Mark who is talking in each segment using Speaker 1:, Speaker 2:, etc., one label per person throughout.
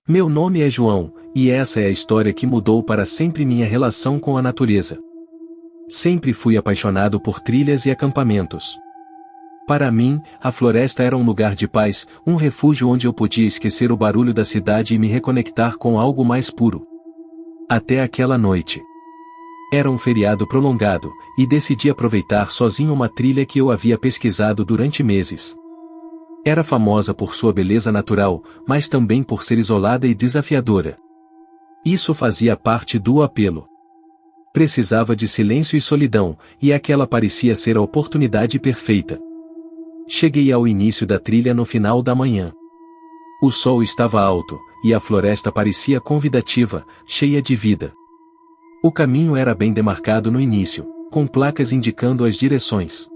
Speaker 1: Meu nome é João, e essa é a história que mudou para sempre minha relação com a natureza. Sempre fui apaixonado por trilhas e acampamentos. Para mim, a floresta era um lugar de paz, um refúgio onde eu podia esquecer o barulho da cidade e me reconectar com algo mais puro. Até aquela noite. Era um feriado prolongado, e decidi aproveitar sozinho uma trilha que eu havia pesquisado durante meses. Era famosa por sua beleza natural, mas também por ser isolada e desafiadora. Isso fazia parte do apelo. Precisava de silêncio e solidão, e aquela parecia ser a oportunidade perfeita. Cheguei ao início da trilha no final da manhã. O sol estava alto, e a floresta parecia convidativa, cheia de vida. O caminho era bem demarcado no início, com placas indicando as direções.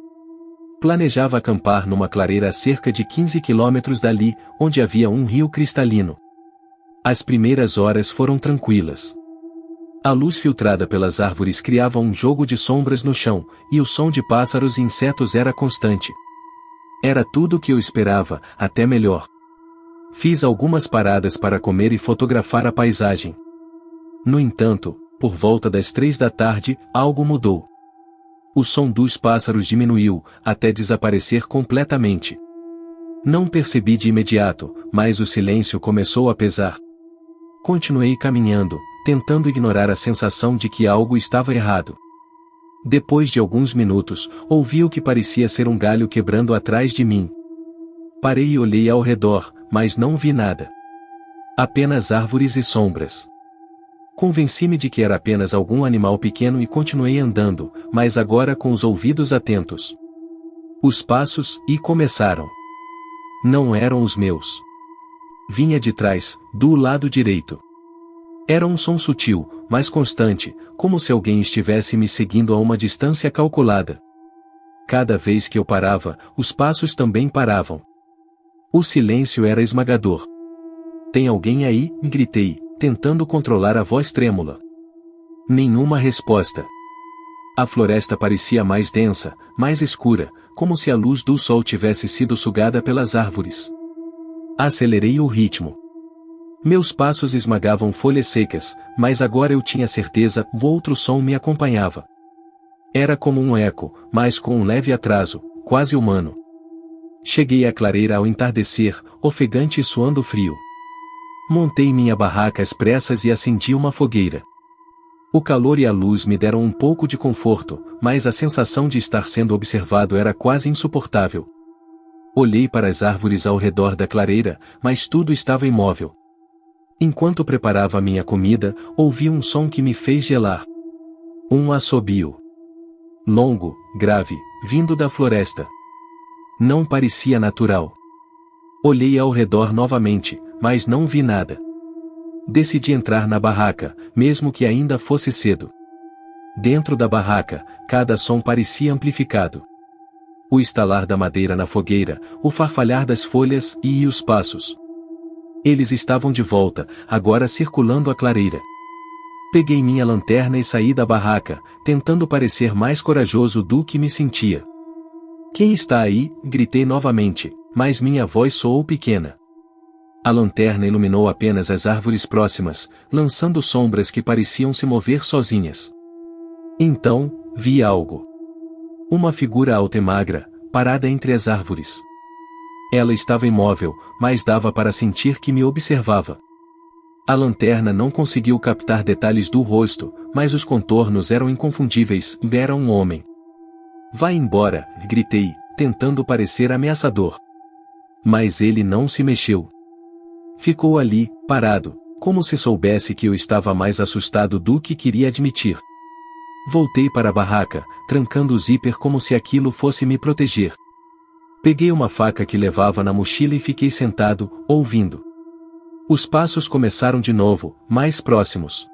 Speaker 1: Planejava acampar numa clareira a cerca de 15 quilômetros dali, onde havia um rio cristalino. As primeiras horas foram tranquilas. A luz filtrada pelas árvores criava um jogo de sombras no chão, e o som de pássaros e insetos era constante. Era tudo o que eu esperava, até melhor. Fiz algumas paradas para comer e fotografar a paisagem. No entanto, por volta das 3 da tarde, algo mudou. O som dos pássaros diminuiu, até desaparecer completamente. Não percebi de imediato, mas o silêncio começou a pesar. Continuei caminhando, tentando ignorar a sensação de que algo estava errado. Depois de alguns minutos, ouvi o que parecia ser um galho quebrando atrás de mim. Parei e olhei ao redor, mas não vi nada. Apenas árvores e sombras. Convenci-me de que era apenas algum animal pequeno e continuei andando, mas agora com os ouvidos atentos. Os passos começaram. Não eram os meus. Vinha de trás, do lado direito. Era um som sutil, mas constante, como se alguém estivesse me seguindo a uma distância calculada. Cada vez que eu parava, os passos também paravam. O silêncio era esmagador. "Tem alguém aí?", gritei, tentando controlar a voz trêmula. Nenhuma resposta. A floresta parecia mais densa, mais escura, como se a luz do sol tivesse sido sugada pelas árvores. Acelerei o ritmo. Meus passos esmagavam folhas secas, mas agora eu tinha certeza, o outro som me acompanhava. Era como um eco, mas com um leve atraso, quase humano. Cheguei à clareira ao entardecer, ofegante e suando frio. Montei minha barraca às pressas e acendi uma fogueira. O calor e a luz me deram um pouco de conforto, mas a sensação de estar sendo observado era quase insuportável. Olhei para as árvores ao redor da clareira, mas tudo estava imóvel. Enquanto preparava minha comida, ouvi um som que me fez gelar. Um assobio. Longo, grave, vindo da floresta. Não parecia natural. Olhei ao redor novamente, mas não vi nada. Decidi entrar na barraca, mesmo que ainda fosse cedo. Dentro da barraca, cada som parecia amplificado. O estalar da madeira na fogueira, o farfalhar das folhas e os passos. Eles estavam de volta, agora circulando a clareira. Peguei minha lanterna e saí da barraca, tentando parecer mais corajoso do que me sentia. "Quem está aí?", gritei novamente, mas minha voz soou pequena. A lanterna iluminou apenas as árvores próximas, lançando sombras que pareciam se mover sozinhas. Então, vi algo. Uma figura alta e magra, parada entre as árvores. Ela estava imóvel, mas dava para sentir que me observava. A lanterna não conseguiu captar detalhes do rosto, mas os contornos eram inconfundíveis, era um homem. "Vá embora", gritei, tentando parecer ameaçador. Mas ele não se mexeu. Ficou ali, parado, como se soubesse que eu estava mais assustado do que queria admitir. Voltei para a barraca, trancando o zíper como se aquilo fosse me proteger. Peguei uma faca que levava na mochila e fiquei sentado, ouvindo. Os passos começaram de novo, mais próximos.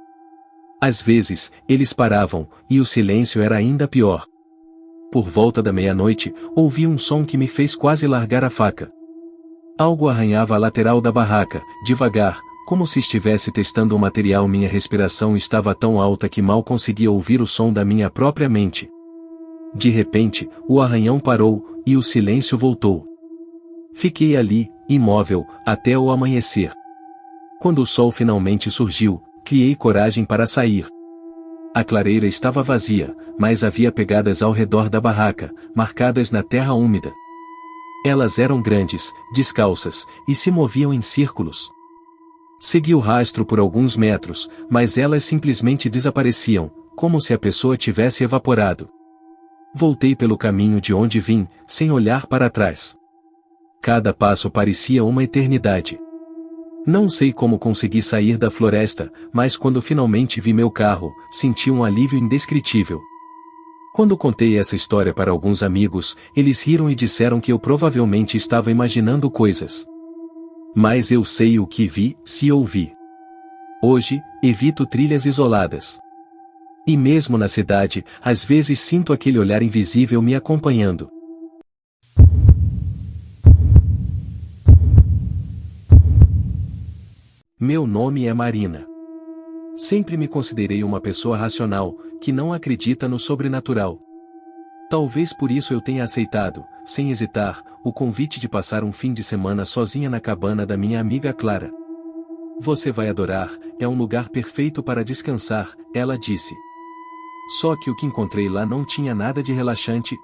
Speaker 1: Às vezes, eles paravam, e o silêncio era ainda pior. Por volta da meia-noite, ouvi um som que me fez quase largar a faca. Algo arranhava a lateral da barraca, devagar, como se estivesse testando o material. Minha respiração estava tão alta que mal conseguia ouvir o som da minha própria mente. De repente, o arranhão parou, e o silêncio voltou. Fiquei ali, imóvel, até o amanhecer. Quando o sol finalmente surgiu, criei coragem para sair. A clareira estava vazia, mas havia pegadas ao redor da barraca, marcadas na terra úmida. Elas eram grandes, descalças, e se moviam em círculos. Segui o rastro por alguns metros, mas elas simplesmente desapareciam, como se a pessoa tivesse evaporado. Voltei pelo caminho de onde vim, sem olhar para trás. Cada passo parecia uma eternidade. Não sei como consegui sair da floresta, mas quando finalmente vi meu carro, senti um alívio indescritível. Quando contei essa história para alguns amigos, eles riram e disseram que eu provavelmente estava imaginando coisas. Mas eu sei o que vi, se ouvi. Hoje, evito trilhas isoladas. E mesmo na cidade, às vezes sinto aquele olhar invisível me acompanhando. Meu nome é Marina. Sempre me considerei uma pessoa racional, que não acredita no sobrenatural. Talvez por isso eu tenha aceitado, sem hesitar, o convite de passar um fim de semana sozinha na cabana da minha amiga Clara. Você vai adorar, é um lugar perfeito para descansar, ela disse. Só que o que encontrei lá não tinha nada de relaxante,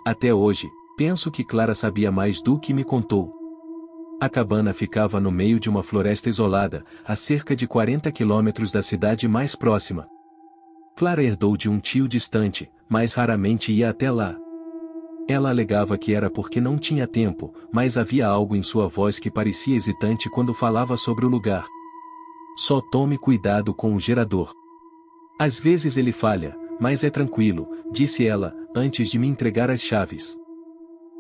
Speaker 1: até hoje, penso que Clara sabia mais do que me contou. A cabana ficava no meio de uma floresta isolada, a cerca de 40 quilômetros da cidade mais próxima. Clara herdou de um tio distante, mas raramente ia até lá. Ela alegava que era porque não tinha tempo, mas havia algo em sua voz que parecia hesitante quando falava sobre o lugar. Só tome cuidado com o gerador. Às vezes ele falha, mas é tranquilo, disse ela, antes de me entregar as chaves.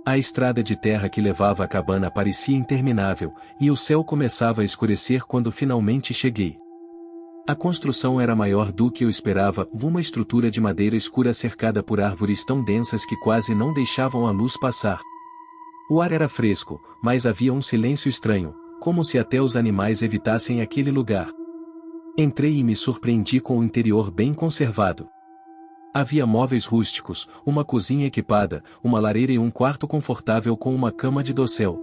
Speaker 1: A estrada de terra que levava à cabana parecia interminável, e o céu começava a escurecer quando finalmente cheguei. A construção era maior do que eu esperava, uma estrutura de madeira escura cercada por árvores tão densas que quase não deixavam a luz passar. O ar era fresco, mas havia um silêncio estranho, como se até os animais evitassem aquele lugar. Entrei e me surpreendi com o interior bem conservado. Havia móveis rústicos, uma cozinha equipada, uma lareira e um quarto confortável com uma cama de dossel.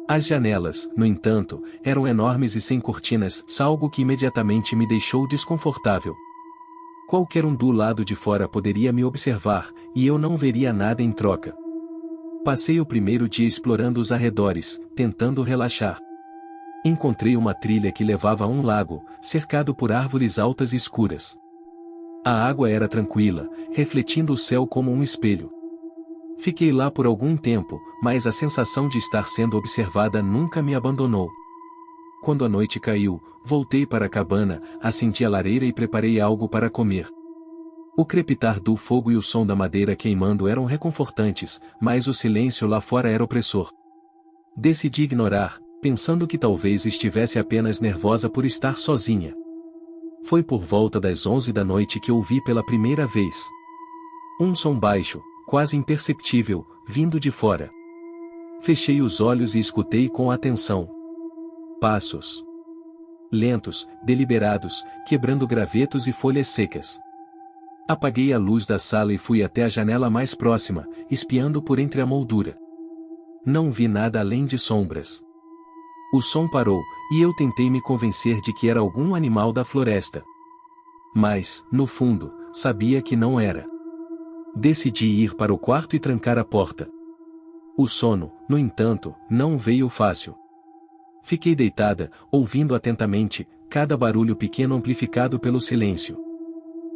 Speaker 1: As janelas, no entanto, eram enormes e sem cortinas, algo que imediatamente me deixou desconfortável. Qualquer um do lado de fora poderia me observar, e eu não veria nada em troca. Passei o primeiro dia explorando os arredores, tentando relaxar. Encontrei uma trilha que levava a um lago, cercado por árvores altas e escuras. A água era tranquila, refletindo o céu como um espelho. Fiquei lá por algum tempo, mas a sensação de estar sendo observada nunca me abandonou. Quando a noite caiu, voltei para a cabana, acendi a lareira e preparei algo para comer. O crepitar do fogo e o som da madeira queimando eram reconfortantes, mas o silêncio lá fora era opressor. Decidi ignorar, pensando que talvez estivesse apenas nervosa por estar sozinha. Foi por volta das 11 da noite que ouvi pela primeira vez. Um som baixo, quase imperceptível, vindo de fora. Fechei os olhos e escutei com atenção. Passos. Lentos, deliberados, quebrando gravetos e folhas secas. Apaguei a luz da sala e fui até a janela mais próxima, espiando por entre a moldura. Não vi nada além de sombras. O som parou, e eu tentei me convencer de que era algum animal da floresta. Mas, no fundo, sabia que não era. Decidi ir para o quarto e trancar a porta. O sono, no entanto, não veio fácil. Fiquei deitada, ouvindo atentamente, cada barulho pequeno amplificado pelo silêncio.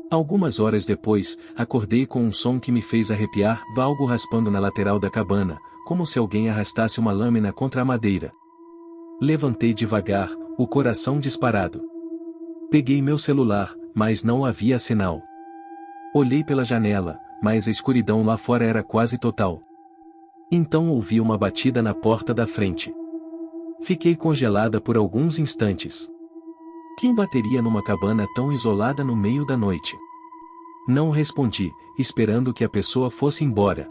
Speaker 1: Algumas horas depois, acordei com um som que me fez arrepiar, algo raspando na lateral da cabana, como se alguém arrastasse uma lâmina contra a madeira. Levantei devagar, o coração disparado. Peguei meu celular, mas não havia sinal. Olhei pela janela, mas a escuridão lá fora era quase total. Então ouvi uma batida na porta da frente. Fiquei congelada por alguns instantes. Quem bateria numa cabana tão isolada no meio da noite? Não respondi, esperando que a pessoa fosse embora.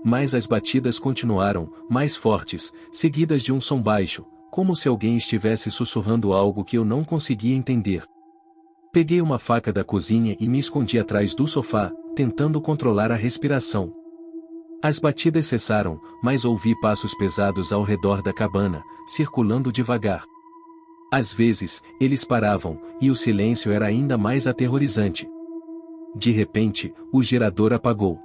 Speaker 1: Mas as batidas continuaram, mais fortes, seguidas de um som baixo, como se alguém estivesse sussurrando algo que eu não conseguia entender. Peguei uma faca da cozinha e me escondi atrás do sofá, tentando controlar a respiração. As batidas cessaram, mas ouvi passos pesados ao redor da cabana, circulando devagar. Às vezes, eles paravam, e o silêncio era ainda mais aterrorizante. De repente, o gerador apagou.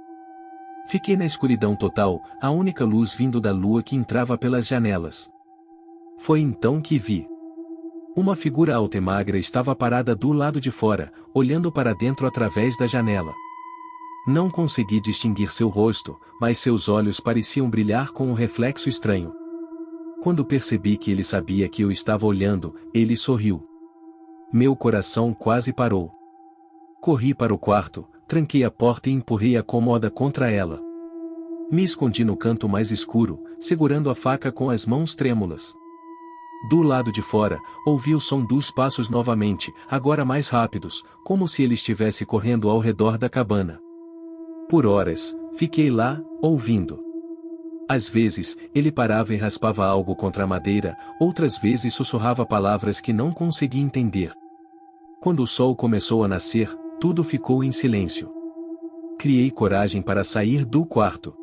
Speaker 1: Fiquei na escuridão total, a única luz vindo da lua que entrava pelas janelas. Foi então que vi. Uma figura alta e magra estava parada do lado de fora, olhando para dentro através da janela. Não consegui distinguir seu rosto, mas seus olhos pareciam brilhar com um reflexo estranho. Quando percebi que ele sabia que eu estava olhando, ele sorriu. Meu coração quase parou. Corri para o quarto, tranquei a porta e empurrei a cômoda contra ela. Me escondi no canto mais escuro, segurando a faca com as mãos trêmulas. Do lado de fora, ouvi o som dos passos novamente, agora mais rápidos, como se ele estivesse correndo ao redor da cabana. Por horas, fiquei lá, ouvindo. Às vezes, ele parava e raspava algo contra a madeira, outras vezes sussurrava palavras que não conseguia entender. Quando o sol começou a nascer, tudo ficou em silêncio. Criei coragem para sair do quarto.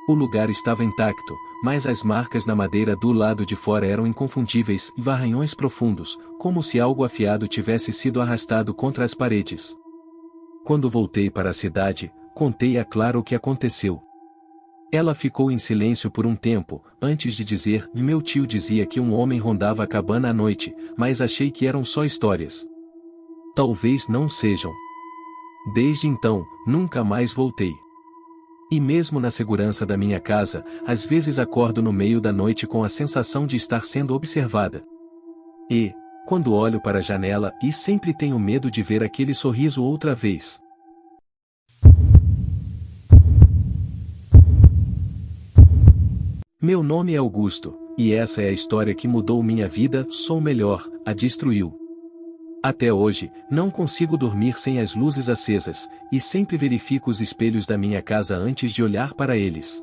Speaker 1: O lugar estava intacto, mas as marcas na madeira do lado de fora eram inconfundíveis e arranhões profundos, como se algo afiado tivesse sido arrastado contra as paredes. Quando voltei para a cidade, contei a Clara o que aconteceu. Ela ficou em silêncio por um tempo, antes de dizer: meu tio dizia que um homem rondava a cabana à noite, mas achei que eram só histórias. Talvez não sejam. Desde então, nunca mais voltei. E mesmo na segurança da minha casa, às vezes acordo no meio da noite com a sensação de estar sendo observada. E, quando olho para a janela, sempre tenho medo de ver aquele sorriso outra vez. Meu nome é Augusto, e essa é a história que mudou minha vida. Sou melhor, a destruiu. Até hoje, não consigo dormir sem as luzes acesas, e sempre verifico os espelhos da minha casa antes de olhar para eles.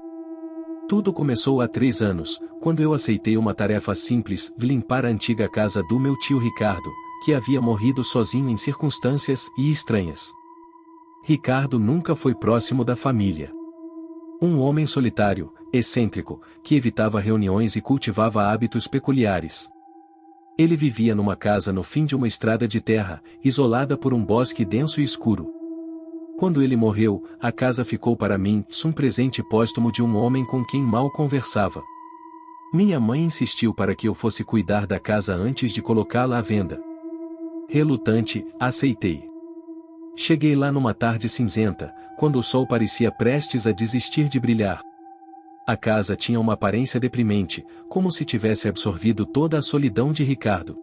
Speaker 1: Tudo começou há 3 anos, quando eu aceitei uma tarefa simples: limpar a antiga casa do meu tio Ricardo, que havia morrido sozinho em circunstâncias estranhas. Ricardo nunca foi próximo da família. Um homem solitário, excêntrico, que evitava reuniões e cultivava hábitos peculiares. Ele vivia numa casa no fim de uma estrada de terra, isolada por um bosque denso e escuro. Quando ele morreu, a casa ficou para mim, um presente póstumo de um homem com quem mal conversava. Minha mãe insistiu para que eu fosse cuidar da casa antes de colocá-la à venda. Relutante, aceitei. Cheguei lá numa tarde cinzenta, quando o sol parecia prestes a desistir de brilhar. A casa tinha uma aparência deprimente, como se tivesse absorvido toda a solidão de Ricardo.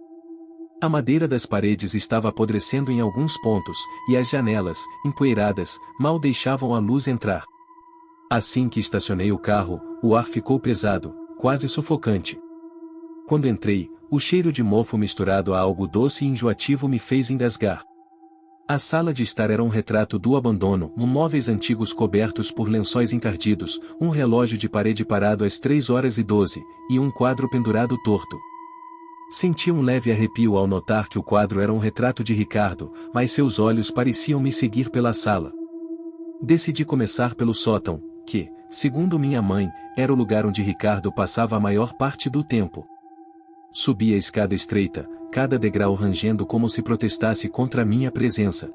Speaker 1: A madeira das paredes estava apodrecendo em alguns pontos, e as janelas, empoeiradas, mal deixavam a luz entrar. Assim que estacionei o carro, o ar ficou pesado, quase sufocante. Quando entrei, o cheiro de mofo misturado a algo doce e enjoativo me fez engasgar. A sala de estar era um retrato do abandono, móveis antigos cobertos por lençóis encardidos, um relógio de parede parado às 3h12, e um quadro pendurado torto. Senti um leve arrepio ao notar que o quadro era um retrato de Ricardo, mas seus olhos pareciam me seguir pela sala. Decidi começar pelo sótão, que, segundo minha mãe, era o lugar onde Ricardo passava a maior parte do tempo. Subi a escada estreita, cada degrau rangendo como se protestasse contra minha presença.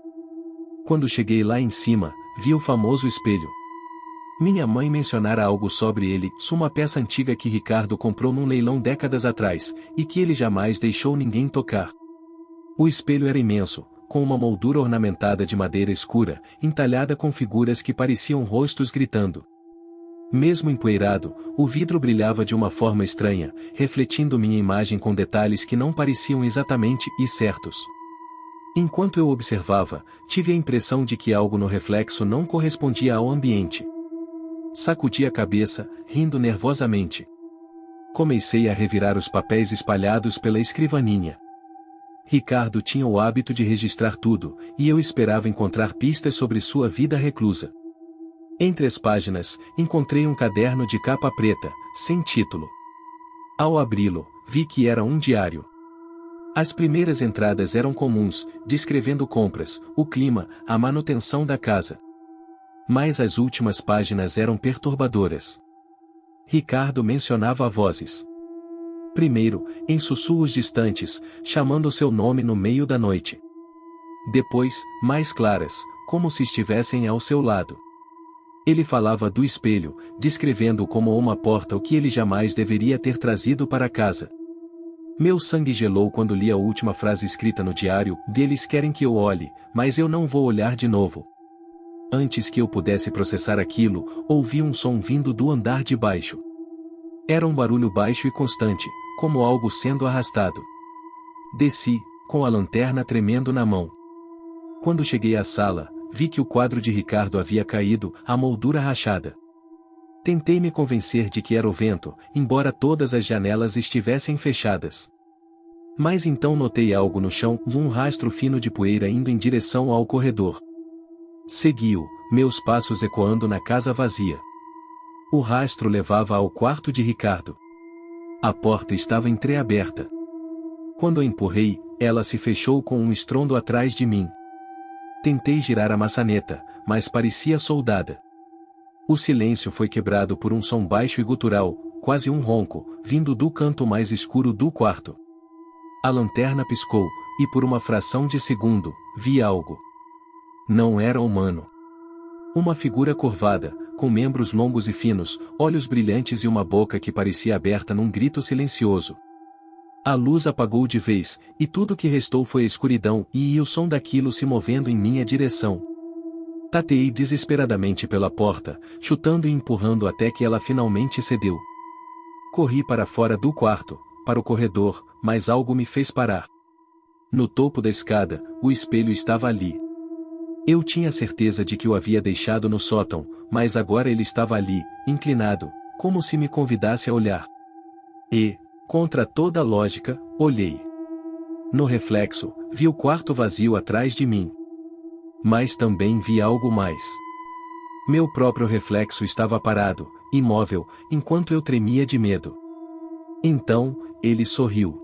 Speaker 1: Quando cheguei lá em cima, vi o famoso espelho. Minha mãe mencionara algo sobre ele, uma peça antiga que Ricardo comprou num leilão décadas atrás, e que ele jamais deixou ninguém tocar. O espelho era imenso, com uma moldura ornamentada de madeira escura, entalhada com figuras que pareciam rostos gritando. Mesmo empoeirado, o vidro brilhava de uma forma estranha, refletindo minha imagem com detalhes que não pareciam exatamente certos. Enquanto eu observava, tive a impressão de que algo no reflexo não correspondia ao ambiente. Sacudi a cabeça, rindo nervosamente. Comecei a revirar os papéis espalhados pela escrivaninha. Ricardo tinha o hábito de registrar tudo, e eu esperava encontrar pistas sobre sua vida reclusa. Entre as páginas, encontrei um caderno de capa preta, sem título. Ao abri-lo, vi que era um diário. As primeiras entradas eram comuns, descrevendo compras, o clima, a manutenção da casa. Mas as últimas páginas eram perturbadoras. Ricardo mencionava a vozes. Primeiro, em sussurros distantes, chamando seu nome no meio da noite. Depois, mais claras, como se estivessem ao seu lado. Ele falava do espelho, descrevendo como uma porta o que ele jamais deveria ter trazido para casa. Meu sangue gelou quando li a última frase escrita no diário: "Eles querem que eu olhe, mas eu não vou olhar de novo." Antes que eu pudesse processar aquilo, ouvi um som vindo do andar de baixo. Era um barulho baixo e constante, como algo sendo arrastado. Desci, com a lanterna tremendo na mão. Quando cheguei à sala, vi que o quadro de Ricardo havia caído, a moldura rachada. Tentei me convencer de que era o vento, embora todas as janelas estivessem fechadas. Mas então notei algo no chão, um rastro fino de poeira indo em direção ao corredor. Segui-o, meus passos ecoando na casa vazia. O rastro levava ao quarto de Ricardo. A porta estava entreaberta. Quando a empurrei, ela se fechou com um estrondo atrás de mim. Tentei girar a maçaneta, mas parecia soldada. O silêncio foi quebrado por um som baixo e gutural, quase um ronco, vindo do canto mais escuro do quarto. A lanterna piscou, e por uma fração de segundo, vi algo. Não era humano. Uma figura curvada, com membros longos e finos, olhos brilhantes e uma boca que parecia aberta num grito silencioso. A luz apagou de vez, e tudo que restou foi a escuridão e o som daquilo se movendo em minha direção. Tateei desesperadamente pela porta, chutando e empurrando até que ela finalmente cedeu. Corri para fora do quarto, para o corredor, mas algo me fez parar. No topo da escada, o espelho estava ali. Eu tinha certeza de que o havia deixado no sótão, mas agora ele estava ali, inclinado, como se me convidasse a olhar. E, contra toda a lógica, olhei. No reflexo, vi o quarto vazio atrás de mim. Mas também vi algo mais. Meu próprio reflexo estava parado, imóvel, enquanto eu tremia de medo. Então, ele sorriu.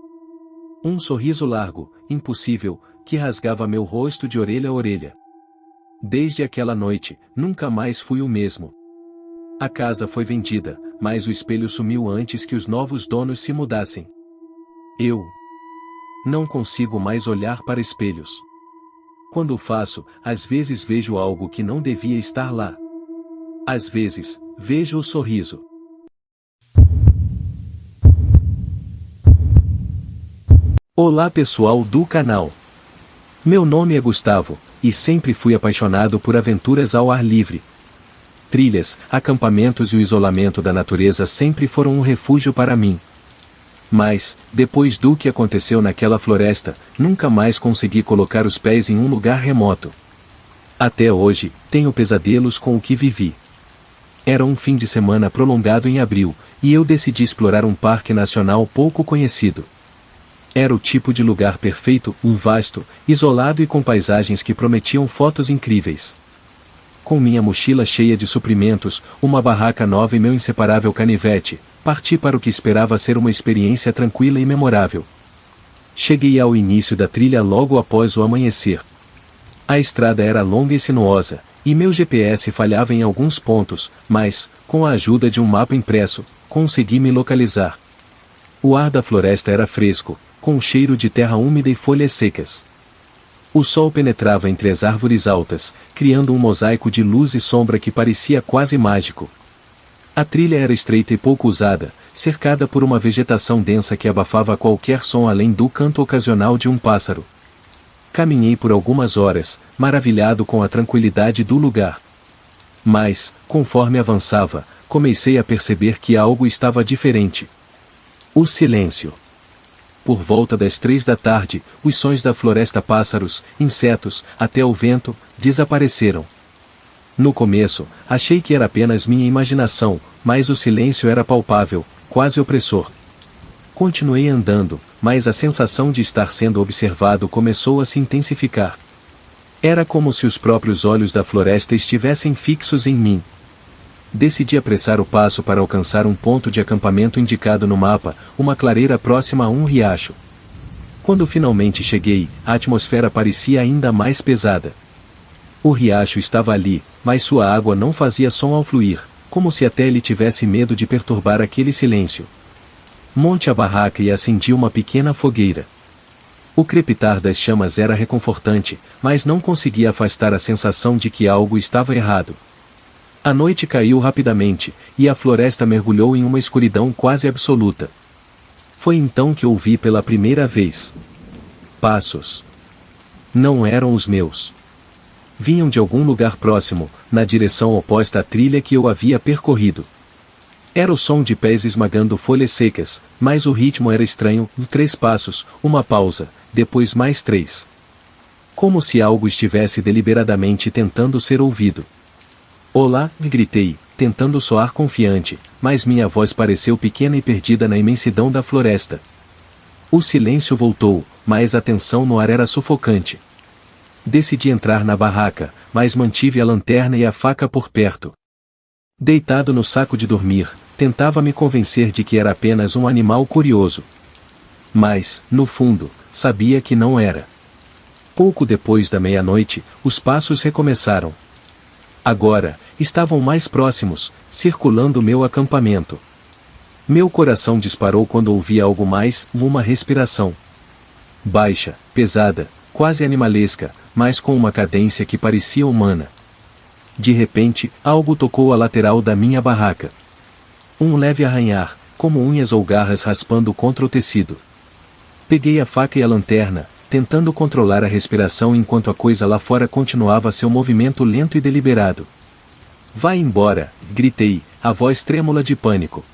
Speaker 1: Um sorriso largo, impossível, que rasgava meu rosto de orelha a orelha. Desde aquela noite, nunca mais fui o mesmo. A casa foi vendida, mas o espelho sumiu antes que os novos donos se mudassem. Eu não consigo mais olhar para espelhos. Quando o faço, às vezes vejo algo que não devia estar lá. Às vezes, vejo o sorriso. Olá pessoal do canal. Meu nome é Gustavo, e sempre fui apaixonado por aventuras ao ar livre. Trilhas, acampamentos e o isolamento da natureza sempre foram um refúgio para mim. Mas, depois do que aconteceu naquela floresta, nunca mais consegui colocar os pés em um lugar remoto. Até hoje, tenho pesadelos com o que vivi. Era um fim de semana prolongado em abril, e eu decidi explorar um parque nacional pouco conhecido. Era o tipo de lugar perfeito, vasto, isolado e com paisagens que prometiam fotos incríveis. Com minha mochila cheia de suprimentos, uma barraca nova e meu inseparável canivete, parti para o que esperava ser uma experiência tranquila e memorável. Cheguei ao início da trilha logo após o amanhecer. A estrada era longa e sinuosa, e meu GPS falhava em alguns pontos, mas, com a ajuda de um mapa impresso, consegui me localizar. O ar da floresta era fresco, com um cheiro de terra úmida e folhas secas. O sol penetrava entre as árvores altas, criando um mosaico de luz e sombra que parecia quase mágico. A trilha era estreita e pouco usada, cercada por uma vegetação densa que abafava qualquer som além do canto ocasional de um pássaro. Caminhei por algumas horas, maravilhado com a tranquilidade do lugar. Mas, conforme avançava, comecei a perceber que algo estava diferente. O silêncio. Por volta das 3 da tarde, os sons da floresta, pássaros, insetos, até o vento, desapareceram. No começo, achei que era apenas minha imaginação, mas o silêncio era palpável, quase opressor. Continuei andando, mas a sensação de estar sendo observado começou a se intensificar. Era como se os próprios olhos da floresta estivessem fixos em mim. Decidi apressar o passo para alcançar um ponto de acampamento indicado no mapa, uma clareira próxima a um riacho. Quando finalmente cheguei, a atmosfera parecia ainda mais pesada. O riacho estava ali, mas sua água não fazia som ao fluir, como se até ele tivesse medo de perturbar aquele silêncio. Monte a barraca e acendi uma pequena fogueira. O crepitar das chamas era reconfortante, mas não conseguia afastar a sensação de que algo estava errado. A noite caiu rapidamente, e a floresta mergulhou em uma escuridão quase absoluta. Foi então que ouvi pela primeira vez passos. Não eram os meus. Vinham de algum lugar próximo, na direção oposta à trilha que eu havia percorrido. Era o som de pés esmagando folhas secas, mas o ritmo era estranho, 3 passos, uma pausa, depois mais 3. Como se algo estivesse deliberadamente tentando ser ouvido. Olá, gritei, tentando soar confiante, mas minha voz pareceu pequena e perdida na imensidão da floresta. O silêncio voltou, mas a tensão no ar era sufocante. Decidi entrar na barraca, mas mantive a lanterna e a faca por perto. Deitado no saco de dormir, tentava me convencer de que era apenas um animal curioso. Mas, no fundo, sabia que não era. Pouco depois da meia-noite, os passos recomeçaram. Agora, estavam mais próximos, circulando meu acampamento. Meu coração disparou quando ouvi algo mais, uma respiração. Baixa, pesada, quase animalesca, mas com uma cadência que parecia humana. De repente, algo tocou a lateral da minha barraca. Um leve arranhar, como unhas ou garras raspando contra o tecido. Peguei a faca e a lanterna, tentando controlar a respiração enquanto a coisa lá fora continuava seu movimento lento e deliberado. Vai embora, gritei, a voz trêmula de pânico.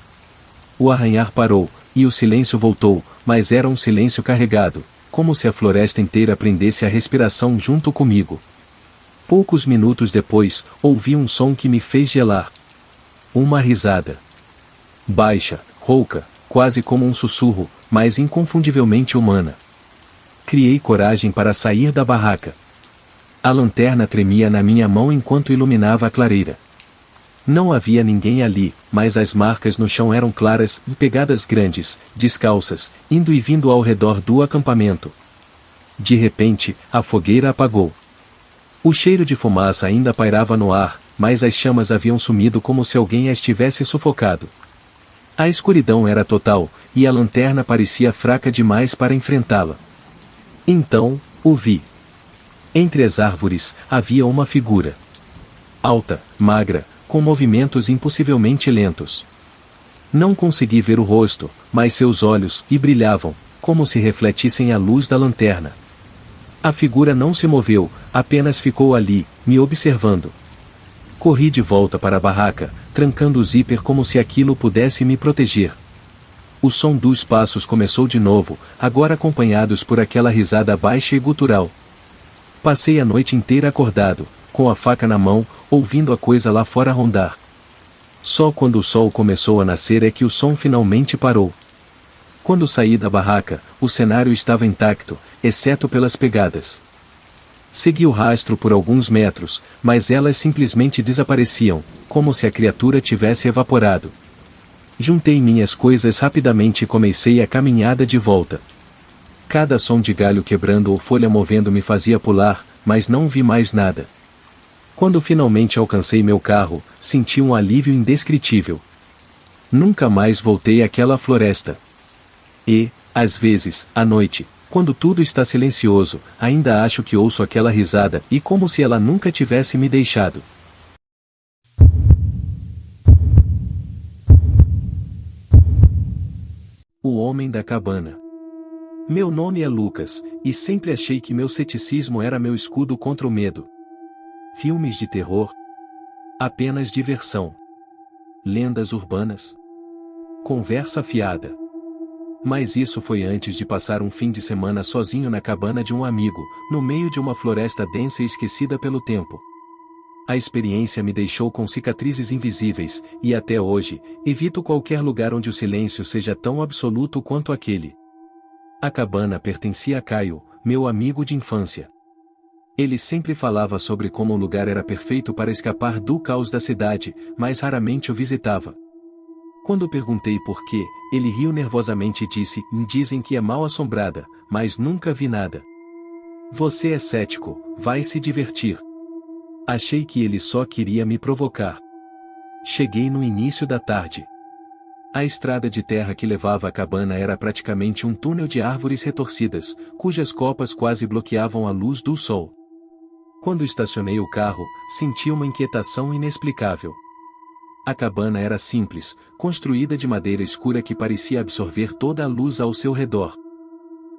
Speaker 1: O arranhar parou, e o silêncio voltou, mas era um silêncio carregado, como se a floresta inteira prendesse a respiração junto comigo. Poucos minutos depois, ouvi um som que me fez gelar. Uma risada. Baixa, rouca, quase como um sussurro, mas inconfundivelmente humana. Criei coragem para sair da barraca. A lanterna tremia na minha mão enquanto iluminava a clareira. Não havia ninguém ali, mas as marcas no chão eram claras, pegadas grandes, descalças, indo e vindo ao redor do acampamento. De repente, a fogueira apagou. O cheiro de fumaça ainda pairava no ar, mas as chamas haviam sumido como se alguém as tivesse sufocado. A escuridão era total, e a lanterna parecia fraca demais para enfrentá-la. Então, o vi. Entre as árvores, havia uma figura. Alta, magra, com movimentos impossivelmente lentos. Não consegui ver o rosto, mas seus olhos brilhavam, como se refletissem a luz da lanterna. A figura não se moveu, apenas ficou ali, me observando. Corri de volta para a barraca, trancando o zíper como se aquilo pudesse me proteger. O som dos passos começou de novo, agora acompanhados por aquela risada baixa e gutural. Passei a noite inteira acordado, com a faca na mão, ouvindo a coisa lá fora rondar. Só quando o sol começou a nascer é que o som finalmente parou. Quando saí da barraca, o cenário estava intacto, exceto pelas pegadas. Segui o rastro por alguns metros, mas elas simplesmente desapareciam, como se a criatura tivesse evaporado. Juntei minhas coisas rapidamente e comecei a caminhada de volta. Cada som de galho quebrando ou folha movendo me fazia pular, mas não vi mais nada. Quando finalmente alcancei meu carro, senti um alívio indescritível. Nunca mais voltei àquela floresta. E, às vezes, à noite, quando tudo está silencioso, ainda acho que ouço aquela risada, e como se ela nunca tivesse me deixado. O Homem da Cabana. Meu nome é Lucas, e sempre achei que meu ceticismo era meu escudo contra o medo. Filmes de terror? Apenas diversão. Lendas urbanas? Conversa fiada. Mas isso foi antes de passar um fim de semana sozinho na cabana de um amigo, no meio de uma floresta densa e esquecida pelo tempo. A experiência me deixou com cicatrizes invisíveis, e até hoje, evito qualquer lugar onde o silêncio seja tão absoluto quanto aquele. A cabana pertencia a Caio, meu amigo de infância. Ele sempre falava sobre como o lugar era perfeito para escapar do caos da cidade, mas raramente o visitava. Quando perguntei por quê, ele riu nervosamente e disse: "Dizem que é mal assombrada, mas nunca vi nada." "Você é cético, vai se divertir." Achei que ele só queria me provocar. Cheguei no início da tarde. A estrada de terra que levava à cabana era praticamente um túnel de árvores retorcidas, cujas copas quase bloqueavam a luz do sol. Quando estacionei o carro, senti uma inquietação inexplicável. A cabana era simples, construída de madeira escura que parecia absorver toda a luz ao seu redor.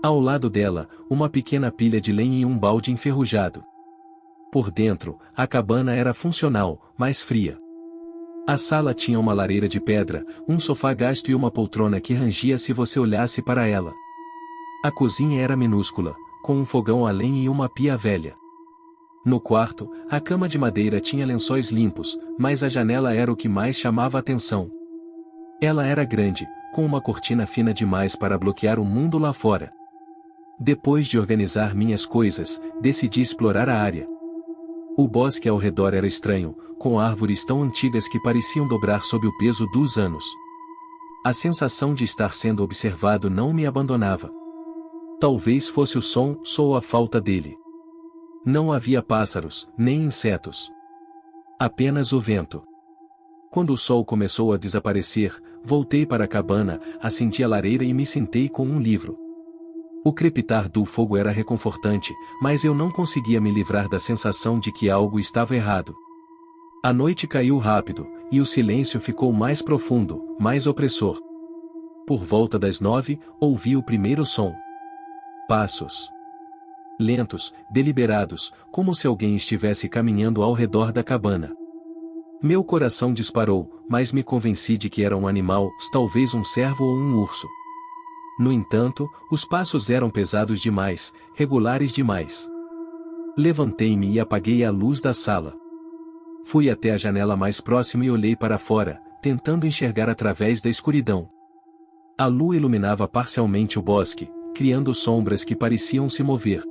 Speaker 1: Ao lado dela, uma pequena pilha de lenha e um balde enferrujado. Por dentro, a cabana era funcional, mas fria. A sala tinha uma lareira de pedra, um sofá gasto e uma poltrona que rangia se você olhasse para ela. A cozinha era minúscula, com um fogão a lenha e uma pia velha. No quarto, a cama de madeira tinha lençóis limpos, mas a janela era o que mais chamava a atenção. Ela era grande, com uma cortina fina demais para bloquear o mundo lá fora. Depois de organizar minhas coisas, decidi explorar a área. O bosque ao redor era estranho, com árvores tão antigas que pareciam dobrar sob o peso dos anos. A sensação de estar sendo observado não me abandonava. Talvez fosse o som ou a falta dele. Não havia pássaros, nem insetos. Apenas o vento. Quando o sol começou a desaparecer, voltei para a cabana, acendi a lareira e me sentei com um livro. O crepitar do fogo era reconfortante, mas eu não conseguia me livrar da sensação de que algo estava errado. A noite caiu rápido, e o silêncio ficou mais profundo, mais opressor. Por volta das 9, ouvi o primeiro som. Passos. Lentos, deliberados, como se alguém estivesse caminhando ao redor da cabana. Meu coração disparou, mas me convenci de que era um animal, talvez um cervo ou um urso. No entanto, os passos eram pesados demais, regulares demais. Levantei-me e apaguei a luz da sala. Fui até a janela mais próxima e olhei para fora, tentando enxergar através da escuridão. A lua iluminava parcialmente o bosque, criando sombras que pareciam se mover.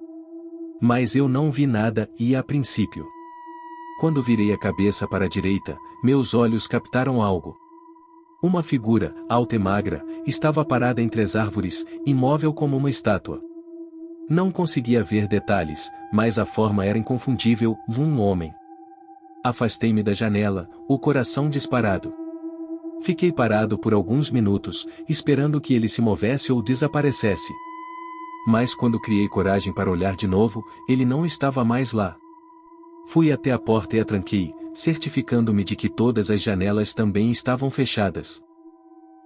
Speaker 1: Mas eu não vi nada, e a princípio. Quando virei a cabeça para a direita, meus olhos captaram algo. Uma figura, alta e magra, estava parada entre as árvores, imóvel como uma estátua. Não conseguia ver detalhes, mas a forma era inconfundível, um homem. Afastei-me da janela, o coração disparado. Fiquei parado por alguns minutos, esperando que ele se movesse ou desaparecesse. Mas quando criei coragem para olhar de novo, ele não estava mais lá. Fui até a porta e a tranquei, certificando-me de que todas as janelas também estavam fechadas.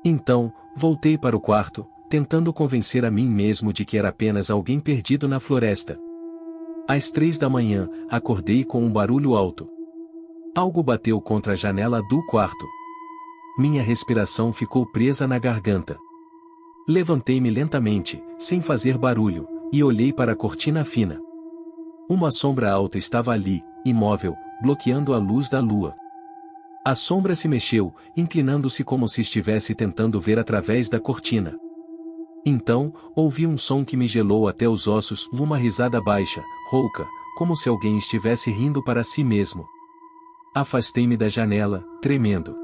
Speaker 1: Então, voltei para o quarto, tentando convencer a mim mesmo de que era apenas alguém perdido na floresta. Às 3 da manhã, acordei com um barulho alto. Algo bateu contra a janela do quarto. Minha respiração ficou presa na garganta. Levantei-me lentamente, sem fazer barulho, e olhei para a cortina fina. Uma sombra alta estava ali, imóvel, bloqueando a luz da lua. A sombra se mexeu, inclinando-se como se estivesse tentando ver através da cortina. Então, ouvi um som que me gelou até os ossos, uma risada baixa, rouca, como se alguém estivesse rindo para si mesmo. Afastei-me da janela, tremendo.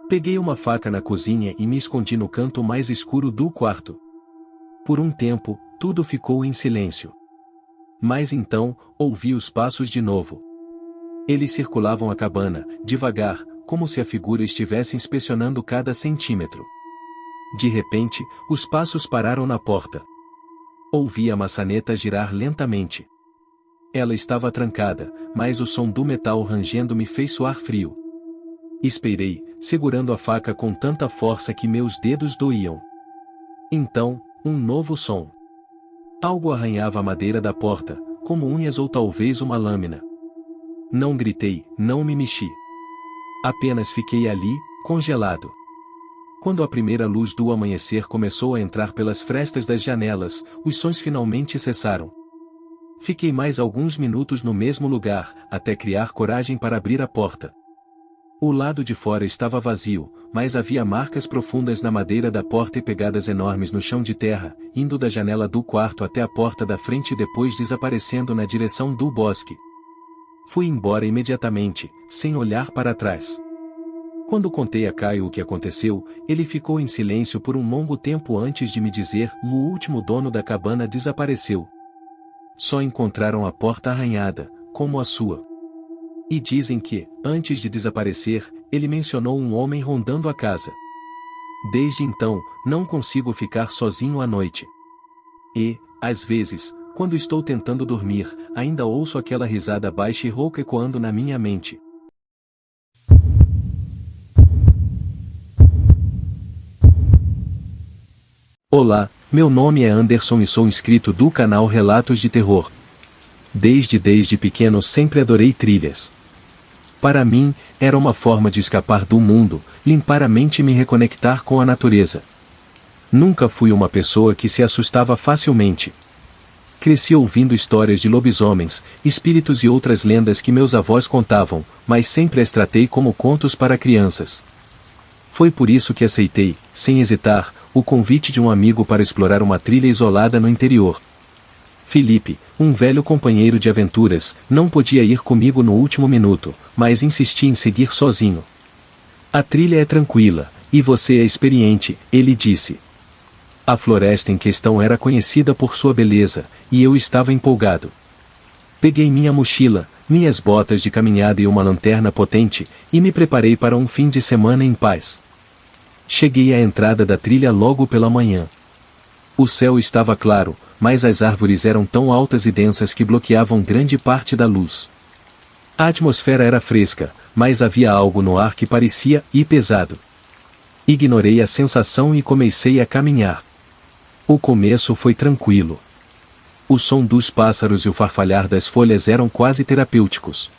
Speaker 1: Peguei uma faca na cozinha e me escondi no canto mais escuro do quarto. Por um tempo, tudo ficou em silêncio. Mas então, ouvi os passos de novo. Eles circulavam a cabana, devagar, como se a figura estivesse inspecionando cada centímetro. De repente, os passos pararam na porta. Ouvi a maçaneta girar lentamente. Ela estava trancada, mas o som do metal rangendo me fez suar frio. Esperei, segurando a faca com tanta força que meus dedos doíam. Então, um novo som. Algo arranhava a madeira da porta, como unhas ou talvez uma lâmina. Não gritei, não me mexi. Apenas fiquei ali, congelado. Quando a primeira luz do amanhecer começou a entrar pelas frestas das janelas, os sons finalmente cessaram. Fiquei mais alguns minutos no mesmo lugar, até criar coragem para abrir a porta. O lado de fora estava vazio, mas havia marcas profundas na madeira da porta e pegadas enormes no chão de terra, indo da janela do quarto até a porta da frente e depois desaparecendo na direção do bosque. Fui embora imediatamente, sem olhar para trás. Quando contei a Caio o que aconteceu, ele ficou em silêncio por um longo tempo antes de me dizer: o último dono da cabana desapareceu. Só encontraram a porta arranhada, como a sua. E dizem que, antes de desaparecer, ele mencionou um homem rondando a casa. Desde então, não consigo ficar sozinho à noite. E, às vezes, quando estou tentando dormir, ainda ouço aquela risada baixa e rouca ecoando na minha mente. Olá, meu nome é Anderson e sou inscrito do canal Relatos de Terror. Desde pequeno sempre adorei trilhas. Para mim, era uma forma de escapar do mundo, limpar a mente e me reconectar com a natureza. Nunca fui uma pessoa que se assustava facilmente. Cresci ouvindo histórias de lobisomens, espíritos e outras lendas que meus avós contavam, mas sempre as tratei como contos para crianças. Foi por isso que aceitei, sem hesitar, o convite de um amigo para explorar uma trilha isolada no interior. Felipe, um velho companheiro de aventuras, não podia ir comigo no último minuto, mas insisti em seguir sozinho. A trilha é tranquila, e você é experiente, ele disse. A floresta em questão era conhecida por sua beleza, e eu estava empolgado. Peguei minha mochila, minhas botas de caminhada e uma lanterna potente, e me preparei para um fim de semana em paz. Cheguei à entrada da trilha logo pela manhã. O céu estava claro, mas as árvores eram tão altas e densas que bloqueavam grande parte da luz. A atmosfera era fresca, mas havia algo no ar que parecia pesado. Ignorei a sensação e comecei a caminhar. O começo foi tranquilo. O som dos pássaros e o farfalhar das folhas eram quase terapêuticos.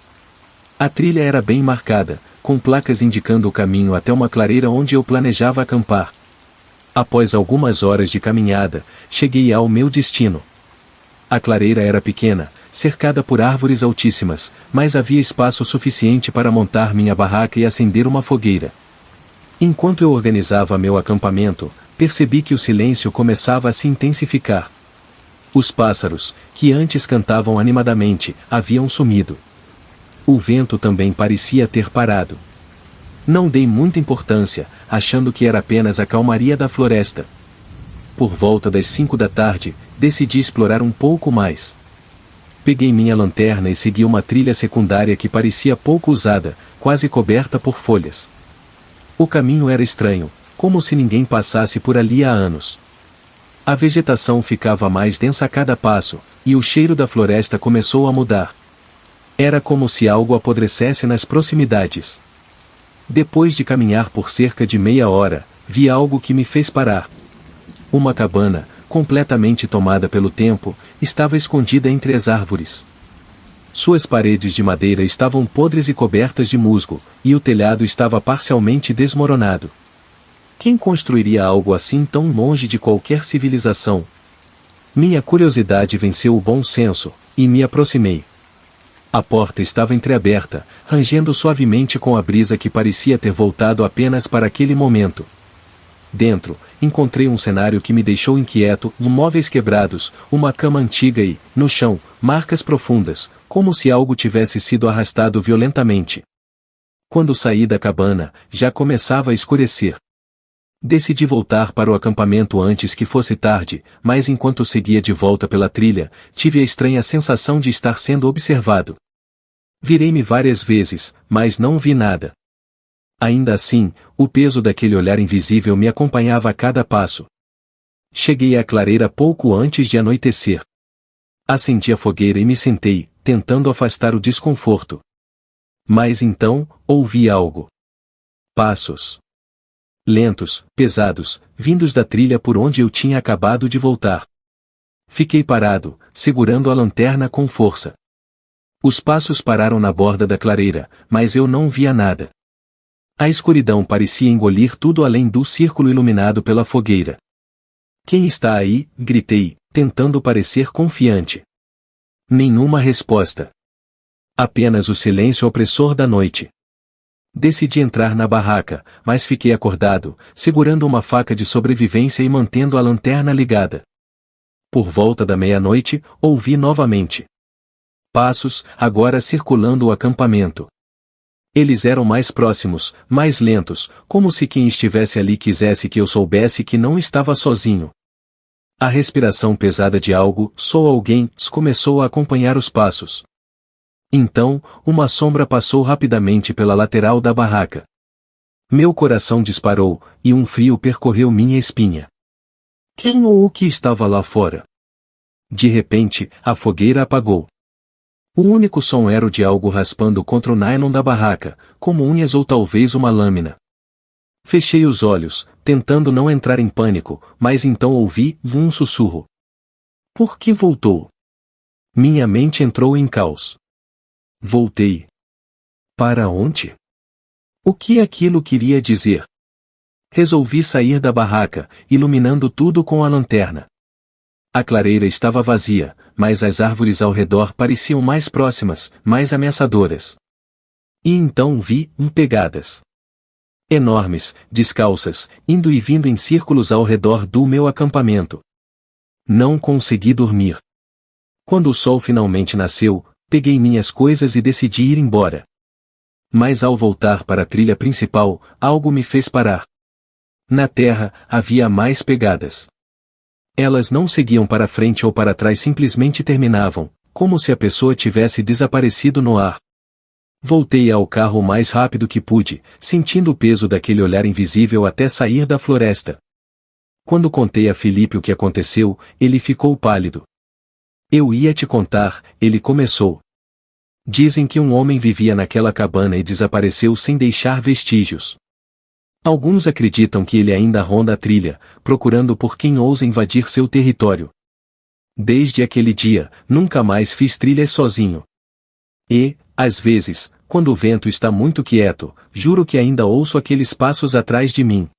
Speaker 1: A trilha era bem marcada, com placas indicando o caminho até uma clareira onde eu planejava acampar. Após algumas horas de caminhada, cheguei ao meu destino. A clareira era pequena, cercada por árvores altíssimas, mas havia espaço suficiente para montar minha barraca e acender uma fogueira. Enquanto eu organizava meu acampamento, percebi que o silêncio começava a se intensificar. Os pássaros, que antes cantavam animadamente, haviam sumido. O vento também parecia ter parado. Não dei muita importância, achando que era apenas a calmaria da floresta. Por volta das 5 da tarde, decidi explorar um pouco mais. Peguei minha lanterna e segui uma trilha secundária que parecia pouco usada, quase coberta por folhas. O caminho era estranho, como se ninguém passasse por ali há anos. A vegetação ficava mais densa a cada passo, e o cheiro da floresta começou a mudar. Era como se algo apodrecesse nas proximidades. Depois de caminhar por cerca de meia hora, vi algo que me fez parar. Uma cabana, completamente tomada pelo tempo, estava escondida entre as árvores. Suas paredes de madeira estavam podres e cobertas de musgo, e o telhado estava parcialmente desmoronado. Quem construiria algo assim tão longe de qualquer civilização? Minha curiosidade venceu o bom senso, e me aproximei. A porta estava entreaberta, rangendo suavemente com a brisa que parecia ter voltado apenas para aquele momento. Dentro, encontrei um cenário que me deixou inquieto: móveis quebrados, uma cama antiga e, no chão, marcas profundas, como se algo tivesse sido arrastado violentamente. Quando saí da cabana, já começava a escurecer. Decidi voltar para o acampamento antes que fosse tarde, mas enquanto seguia de volta pela trilha, tive a estranha sensação de estar sendo observado. Virei-me várias vezes, mas não vi nada. Ainda assim, o peso daquele olhar invisível me acompanhava a cada passo. Cheguei à clareira pouco antes de anoitecer. Acendi a fogueira e me sentei, tentando afastar o desconforto. Mas então, ouvi algo. Passos. Lentos, pesados, vindos da trilha por onde eu tinha acabado de voltar. Fiquei parado, segurando a lanterna com força. Os passos pararam na borda da clareira, mas eu não via nada. A escuridão parecia engolir tudo além do círculo iluminado pela fogueira. "Quem está aí?" gritei, tentando parecer confiante. Nenhuma resposta. Apenas o silêncio opressor da noite. Decidi entrar na barraca, mas fiquei acordado, segurando uma faca de sobrevivência e mantendo a lanterna ligada. Por volta da meia-noite, ouvi novamente passos, agora circulando o acampamento. Eles eram mais próximos, mais lentos, como se quem estivesse ali quisesse que eu soubesse que não estava sozinho. A respiração pesada de algo, só alguém, começou a acompanhar os passos. Então, uma sombra passou rapidamente pela lateral da barraca. Meu coração disparou, e um frio percorreu minha espinha. Quem ou o que estava lá fora? De repente, a fogueira apagou. O único som era o de algo raspando contra o nylon da barraca, como unhas ou talvez uma lâmina. Fechei os olhos, tentando não entrar em pânico, mas então ouvi um sussurro. Por que voltou? Minha mente entrou em caos. Voltei. Para onde? O que aquilo queria dizer? Resolvi sair da barraca, iluminando tudo com a lanterna. A clareira estava vazia, mas as árvores ao redor pareciam mais próximas, mais ameaçadoras. E então vi pegadas. Enormes, descalças, indo e vindo em círculos ao redor do meu acampamento. Não consegui dormir. Quando o sol finalmente nasceu, peguei minhas coisas e decidi ir embora. Mas ao voltar para a trilha principal, algo me fez parar. Na terra, havia mais pegadas. Elas não seguiam para frente ou para trás, simplesmente terminavam, como se a pessoa tivesse desaparecido no ar. Voltei ao carro o mais rápido que pude, sentindo o peso daquele olhar invisível até sair da floresta. Quando contei a Felipe o que aconteceu, ele ficou pálido. Eu ia te contar, ele começou. Dizem que um homem vivia naquela cabana e desapareceu sem deixar vestígios. Alguns acreditam que ele ainda ronda a trilha, procurando por quem ousa invadir seu território. Desde aquele dia, nunca mais fiz trilhas sozinho. E, às vezes, quando o vento está muito quieto, juro que ainda ouço aqueles passos atrás de mim.